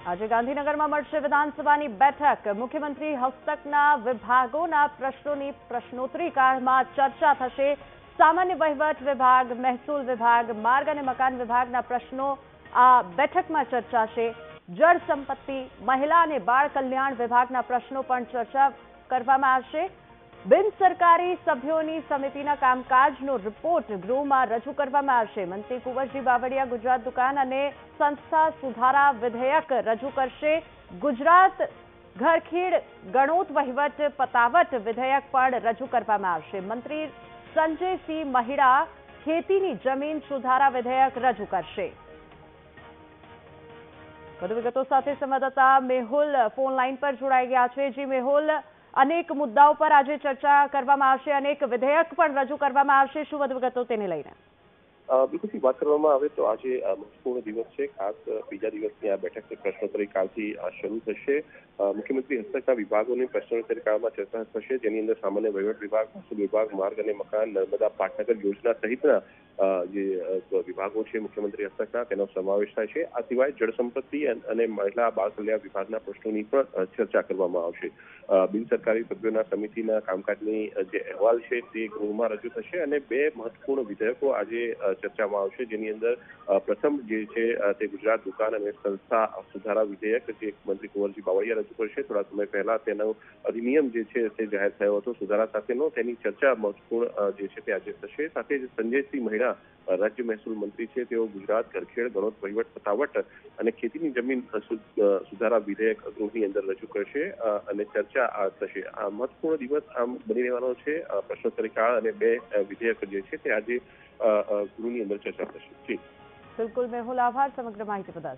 આજે ગાંધીનગરમાં મળશે વિધાનસભાની બેઠક। મુખ્યમંત્રી હસ્તકના વિભાગોના પ્રશ્નોની પ્રશ્નોત્તરી કાળમાં ચર્ચા થશે। સામાન્ય વહીવટ વિભાગ, મહેસૂલ વિભાગ, માર્ગ અને મકાન વિભાગના પ્રશ્નો આ બેઠકમાં ચર્ચાશે। જળ સંપત્તિ, મહિલા અને બાળ કલ્યાણ વિભાગના પ્રશ્નો પણ ચર્ચા કરવામાં આવશે। બિન સરકારી સભ્યોની સમિતિના કામકાજનો રિપોર્ટ ગૃહમાં રજૂ કરવામાં આવશે। મંત્રી કુંવરજી બાવળિયા ગુજરાત દુકાન અને સંસ્થા સુધારા વિધેયક રજૂ કરશે। ગુજરાત ઘરખીડ ગણોત વહીવટ પતાવટ વિધેયક પણ રજૂ કરવામાં આવશે। મંત્રી સંજયસિંહ મહિડા ખેતીની જમીન સુધારા વિધેયક રજૂ કરશે। વધુ વિગતો સાથે સંવાદદાતા મેહુલ ફોન લાઈન પર જોડાઈ ગયા છે। જી મેહુલ, અનેક મુદ્દાઓ પર આજે ચર્ચા કરવામાં આવશે, અનેક વિધેયક પણ રજૂ કરવામાં આવશે, શું વધુ વિગતો તેને લઈને? બિલકુલ વાત કરવામાં આવે તો આજે મહત્વપૂર્ણ દિવસ છે। ખાસ બીજા દિવસની આ બેઠક પ્રશ્નોત્તરી કાળથી શરૂ થશે। મુખ્યમંત્રી હસ્તકના વિભાગોની પ્રશ્નોત્તરી કાળમાં ચર્ચા થશે, જેની અંદર સામાન્ય વહીવટ વિભાગ, મહેસૂલ વિભાગ, માર્ગ અને મકાન, નર્મદા પાટનગર યોજના સહિતના જે વિભાગો છે મુખ્યમંત્રી હસ્તકના, તેનો સમાવેશ થાય છે। આ સિવાય જળ સંપત્તિ અને મહિલા બાળ કલ્યાણ વિભાગના પ્રશ્નોની પણ ચર્ચા કરવામાં આવશે। બિન સરકારી સભ્યોના સમિતિના કામકાજની જે અહેવાલ છે તે ગૃહમાં રજૂ થશે અને બે મહત્વપૂર્ણ વિધેયકો આજે ચર્ચામાં આવશે, જેની અંદર પ્રથમ જે છે તે ગુજરાત દુકાન અને સંસ્થા સુધારા વિધેયક, જે મંત્રી કુંવરજી બાવળિયા રજૂ કરશે। થોડા સમય પહેલા તેનો અધિનિયમ જે છે તે જાહેર થયો હતો સુધારા સાથેનો, તેની ચર્ચા મહત્વપૂર્ણ જે છે તે આજે થશે। સાથે જ સંજયસિંહ મહિડા રાજ્ય મહેસૂલ મંત્રી છે, તેઓ ગુજરાત ઘરખેડ ગણોત વહીવટ પતાવટ અને ખેતીની જમીન સુધારા વિધેયક ગૃહની અંદર રજૂ કરશે અને ચર્ચા થશે। આ મહત્વપૂર્ણ દિવસ આમ બની રહેવાનો છે। પ્રશ્નોત્તરી કાળ અને બે વિધેયક જે છે તે આજે ગૃહની અંદર ચર્ચા થશે। જી બિલકુલ મેહુલ, આભાર સમગ્ર માહિતી બદલ।